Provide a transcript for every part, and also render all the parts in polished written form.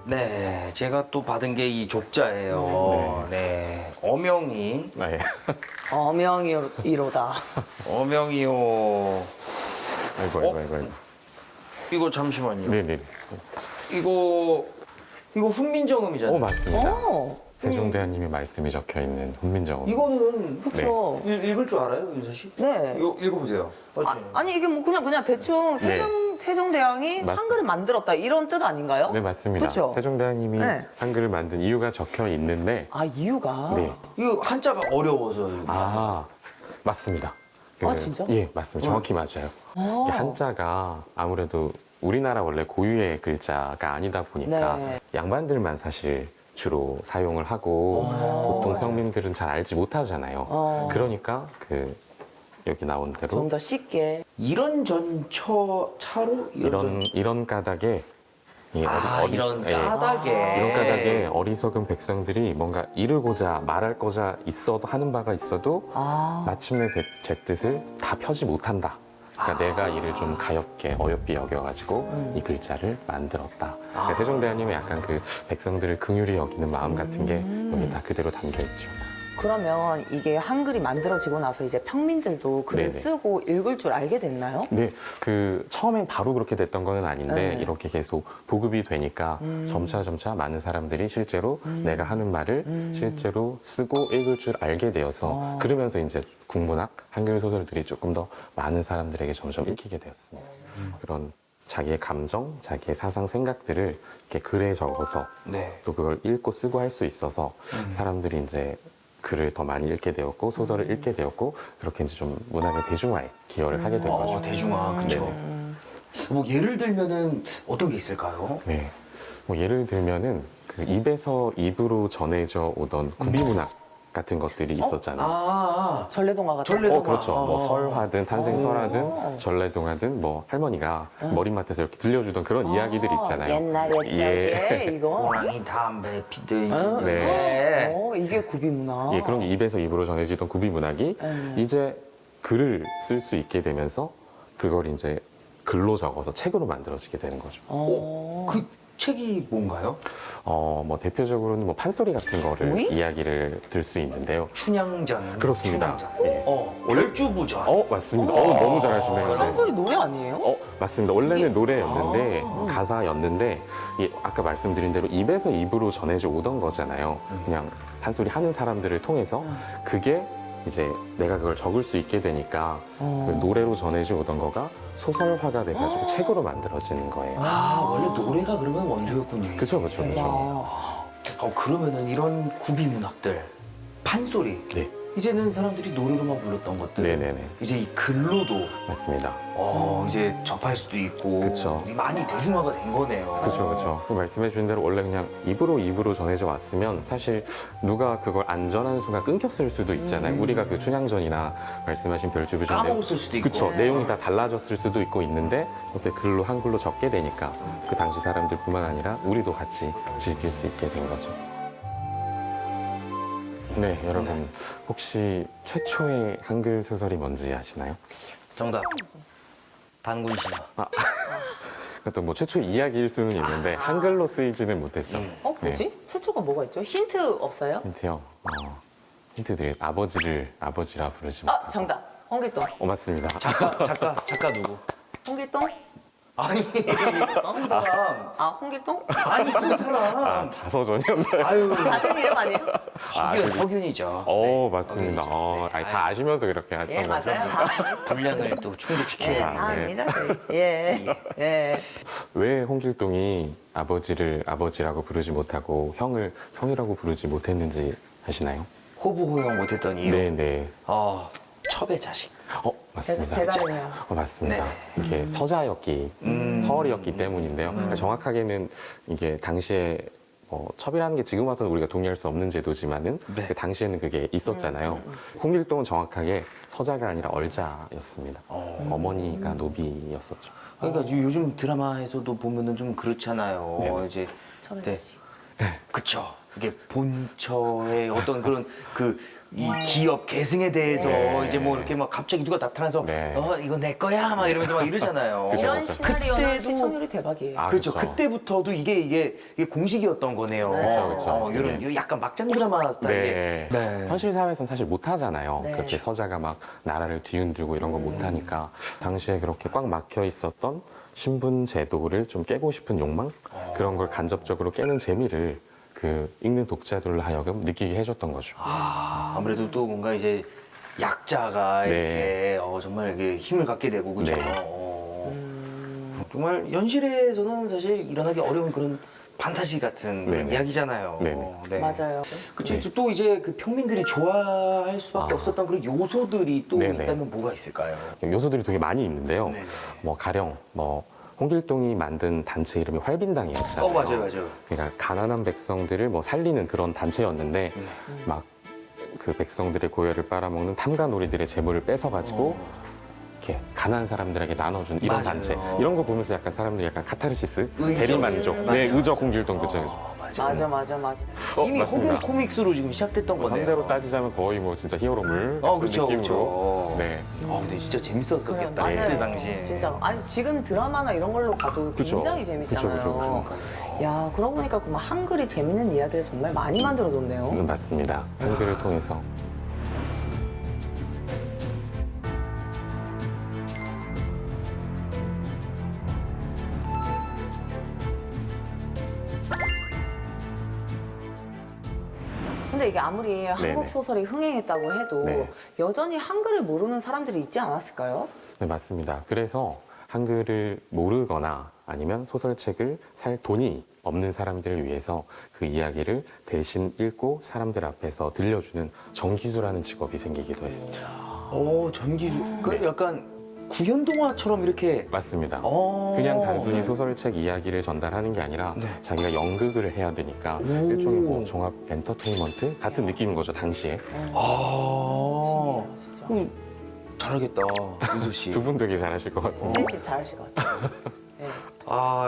네, 제가 또 받은 게 이 족자예요. 네, 어명이, 아, 예. 어명이로다. 어명이요. 아이고, 아이고, 아이고, 아이고. 이거 잠시만요. 네네. 이거 훈민정음이잖아요. 오, 맞습니다. 오, 세종대왕님의 말씀이 적혀 있는 훈민정음. 이거는 그쵸. 읽을 줄 알아요, 윤서 씨? 네. 이거 읽어보세요. 아니, 이게 뭐 그냥 대충 세종대왕이 맞습니다. 한글을 만들었다 이런 뜻 아닌가요? 네, 맞습니다. 그쵸? 세종대왕님이 네. 한글을 만든 이유가 적혀 있는데, 아, 이유가? 네. 이거 한자가 어려워서. 아, 맞습니다. 아, 진짜? 예, 맞습니다. 정확히 맞아요. 이게 한자가 아무래도 우리나라 원래 고유의 글자가 아니다 보니까 네. 양반들만 사실 주로 사용을 하고 보통 평민들은 잘 알지 못하잖아요. 그러니까 여기 나온 대로 좀 더 쉽게. 이런 전처차로 이런 까닭에 이 이런 예, 까닭에. 이런 까닭에 어리석은 백성들이 뭔가 이르고자 말할 거자 있어도 하는 바가 있어도 마침내 제 뜻을 다 펴지 못한다. 그러니까 내가 이를 좀 가엽게 어여삐 여겨가지고 이 글자를 만들었다. 그러니까 세종대왕님의 약간 그 백성들을 긍휼히 여기는 마음 같은 게 여기 다 그대로 담겨 있죠. 그러면 이게 한글이 만들어지고 나서 이제 평민들도 글을 네네. 쓰고 읽을 줄 알게 됐나요? 네, 처음엔 바로 그렇게 됐던 거는 아닌데 네. 이렇게 계속 보급이 되니까 점차 많은 사람들이 실제로 내가 하는 말을 실제로 쓰고 읽을 줄 알게 되어서 그러면서 이제 국문학, 한글 소설들이 조금 더 많은 사람들에게 점점 읽히게 되었습니다. 그런 자기의 감정, 자기의 사상, 생각들을 이렇게 글에 적어서 네. 또 그걸 읽고 쓰고 할 수 있어서 사람들이 이제 글을 더 많이 읽게 되었고 소설을 읽게 되었고 그렇게 이제 좀 문학의 대중화에 기여를 하게 된 거죠. 대중화, 그렇죠. 네네. 뭐 예를 들면은 어떤 게 있을까요? 네. 뭐 예를 들면은 그 입에서 입으로 전해져 오던 구비문학 같은 것들이 있었잖아요. 전래동화 같은 전래동화. 그렇죠. 뭐 설화든 탄생설화든 전래동화든 뭐 할머니가 머리맡에서 이렇게 들려주던 그런 이야기들 있잖아요. 옛날 옛적에 이거. 호랑이 담배 피듯이. 네. 이게 구비문화. 예, 그런 게 입에서 입으로 전해지던 구비문학이 이제 글을 쓸 수 있게 되면서 그걸 이제 글로 적어서 책으로 만들어지게 되는 거죠. 그 책이 뭔가요? 뭐 대표적으로는 뭐 판소리 같은 거를 오이? 이야기를 들 수 있는데요. 춘향전. 그렇습니다. 춘향전. 예. 월주부전. 맞습니다. 너무 잘하시네요. 네. 판소리 노래 아니에요? 맞습니다. 원래는 노래였는데, 가사였는데, 아까 말씀드린 대로 입에서 입으로 전해져 오던 거잖아요. 그냥 판소리 하는 사람들을 통해서 그게 이제 내가 그걸 적을 수 있게 되니까 그 노래로 전해져 오던 거가 소설화가 돼가지고 책으로 만들어지는 거예요. 원래 노래가 그러면 원조였군요. 그쵸. 그러면은 이런 구비문학들, 판소리. 네. 이제는 사람들이 노래로만 불렀던 것들. 네네네. 이제 이 글로도 맞습니다. 이제 접할 수도 있고. 그쵸. 많이 대중화가 된 거네요. 그렇죠. 말씀해 주신 대로 원래 그냥 입으로 전해져 왔으면 사실 누가 그걸 안전한 순간 끊겼을 수도 있잖아요. 우리가 그 춘향전이나 말씀하신 별주부전 까먹었을 수도 있고. 그렇죠. 내용이 다 달라졌을 수도 있고 있는데 이렇게 글로 한글로 적게 되니까 그 당시 사람들뿐만 아니라 우리도 같이 즐길 수 있게 된 거죠. 네, 여러분 혹시 최초의 한글 소설이 뭔지 아시나요? 정답. 단군신화. 그것도 뭐 최초의 이야기일 수는 있는데 한글로 쓰이지는 못했죠. 뭐지? 네. 최초가 뭐가 있죠? 힌트 없어요? 힌트요. 힌트 드리겠습니다. 아버지라 부르지 못하고. 정답. 홍길동. 맞습니다. 작가 누구? 홍길동? 아니, 쓴 사람. 홍길동? 아니, 쓴 사람. 자서전이었나요? 아유, 같은 이름 아니에요? 허균이죠. 맞습니다. 다 아시면서 그렇게 했던 예, 거죠. 맞아요. 분량을 또 충족시켜야 아, 돼. 네. 압니다. 예. 왜 홍길동이 아버지를 아버지라고 부르지 못하고 형을 형이라고 부르지 못했는지 아시나요? 호부호영 못했던 이유. 네네. 첩의 자식. 맞습니다. 대단해요. 맞습니다. 네. 이게 서자였기, 서얼이었기 때문인데요. 정확하게는 이게 당시에 첩이라는 게 지금 와서는 우리가 동의할 수 없는 제도지만은 네. 그 당시에는 그게 있었잖아요. 홍길동은 정확하게 서자가 아니라 얼자였습니다. 어머니가 노비였었죠. 그러니까 요즘 드라마에서도 보면은 좀 그렇잖아요. 네. 이제 첩의 네. 자식. 그쵸. 그게 본처의 어떤 그런 이 기업 계승에 대해서 네. 이제 뭐 이렇게 막 갑자기 누가 나타나서 네. 이거 내 거야 막 이러면서 막 이러잖아요. 그죠, 이런 그죠. 시나리오는 그때도- 시청률이 대박이에요. 아, 그렇죠. 그쵸. 그때부터도 이게 공식이었던 거네요. 그쵸, 그쵸. 이런 이게- 약간 막장 드라마 스타일의. 네. 현실 사회에서는 사실 못 하잖아요. 네. 그렇게 서자가 막 나라를 뒤흔들고 이런 거 못 하니까 당시에 그렇게 꽉 막혀 있었던 신분 제도를 좀 깨고 싶은 욕망 그런 걸 간접적으로 깨는 재미를 그 읽는 독자들로 하여금 느끼게 해줬던 거죠. 아무래도 또 뭔가 이제 약자가 네. 이렇게 정말 이렇게 힘을 갖게 되고 그죠. 네. 정말 현실에서는 사실 일어나기 어려운 그런 판타지 같은 그런 네네. 이야기잖아요. 네네. 네. 맞아요. 그렇죠. 또 이제 그 평민들이 좋아할 수밖에 아. 없었던 그런 요소들이 또 네네. 있다면 뭐가 있을까요? 요소들이 되게 많이 있는데요. 네네. 뭐 가령 뭐 홍길동이 만든 단체 이름이 활빈당이었잖아요. 맞아요. 그러니까 가난한 백성들을 뭐 살리는 그런 단체였는데 막 그 백성들의 고열을 빨아먹는 탐관오리들의 재물을 뺏어가지고 이렇게 가난한 사람들에게 나눠주는 이런 맞아요. 단체 이런 거 보면서 약간 사람들이 약간 카타르시스, 의적. 대리만족, 네, 맞아요. 의적 홍길동 그죠. 맞아. 이미 맞습니다. 호국 코믹스로 지금 시작됐던 거네요. 상대로 따지자면 거의 뭐 진짜 히어로물 같은 그쵸, 느낌으로. 그쵸. 네. 근데 진짜 재밌었었겠다. 맞아요. 그때 당시에. 진짜 아니 지금 드라마나 이런 걸로 봐도 그쵸. 굉장히 재밌잖아요. 그쵸. 야 그러고 보니까 그만 한글이 재밌는 이야기를 정말 많이 만들어줬네요. 맞습니다. 한글을 통해서. 근데 이게 아무리 한국 소설이 흥행했다고 해도 네. 여전히 한글을 모르는 사람들이 있지 않았을까요? 네, 맞습니다. 그래서 한글을 모르거나 아니면 소설책을 살 돈이 없는 사람들을 위해서 그 이야기를 대신 읽고 사람들 앞에서 들려주는 정기주라는 직업이 생기기도 했습니다. 전기주. 그 약간 구현 동화처럼 이렇게. 맞습니다. 어, 그냥 단순히 네. 소설책 이야기를 전달하는 게 아니라 네. 자기가 연극을 해야 되니까 일종의 뭐 종합 엔터테인먼트 같은 느낌인 거죠, 당시에. 아, 진짜. 그럼 잘하겠다, 윤서 씨. 두 분 되게 잘하실 것 같아요. 센 씨 잘하실 것 같아요. 네.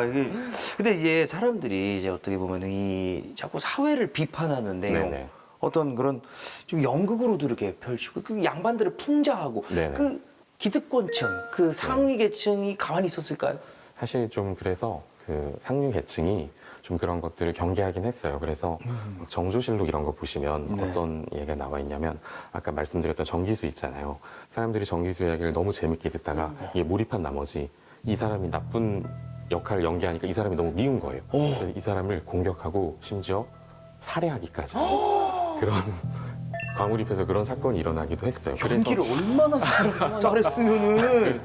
이게 근데 이제 사람들이 이제 어떻게 보면 이 자꾸 사회를 비판하는데요. 네네. 어떤 그런 좀 연극으로도 이렇게 펼치고 그 양반들을 풍자하고 네네. 그 기득권층, 그 상위 계층이 가만히 있었을까요? 사실 좀 그래서 그 상류 계층이 좀 그런 것들을 경계하긴 했어요. 그래서 막 정조실록 이런 거 보시면 네. 어떤 얘기가 나와 있냐면 아까 말씀드렸던 정기수 있잖아요. 사람들이 정기수 이야기를 너무 재밌게 듣다가 이게 몰입한 나머지 이 사람이 나쁜 역할을 연기하니까 이 사람이 너무 미운 거예요. 그래서 이 사람을 공격하고 심지어 살해하기까지 그런 광울입해서 그런 사건이 일어나기도 했어요. 연기를 얼마나 잘했으면은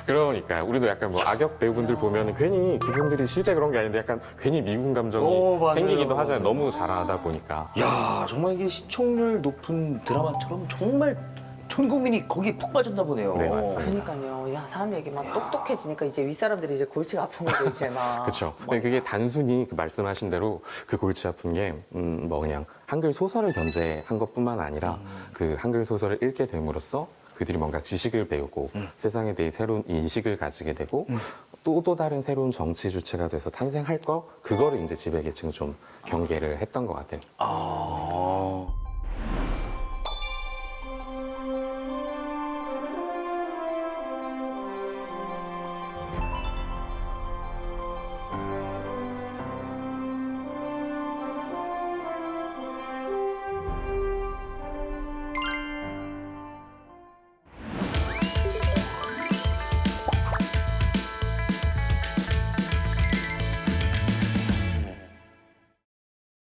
그러니까 우리도 약간 뭐 악역 배우분들 보면 괜히 그분들이 실제 그런 게 아닌데 약간 괜히 미운 감정이 맞아요. 생기기도 하잖아요. 너무 잘하다 보니까. 야 정말 이게 시청률 높은 드라마처럼 정말 전 국민이 거기에 푹 빠졌나 보네요. 네, 맞습니다. 그러니까요. 야 사람 얘기만 똑똑해지니까 이제 윗사람들이 이제 골치가 아픈 거죠 이제 막. 그렇죠. 그게 단순히 그 말씀하신 대로 그 골치 아픈 게 뭐 그냥 한글 소설을 견제한 것뿐만 아니라 그 한글 소설을 읽게 됨으로써 그들이 뭔가 지식을 배우고 세상에 대해 새로운 인식을 가지게 되고 또 다른 새로운 정치 주체가 돼서 탄생할 거 그거를 이제 지배계층 좀 경계를 했던 것 같아요. 아.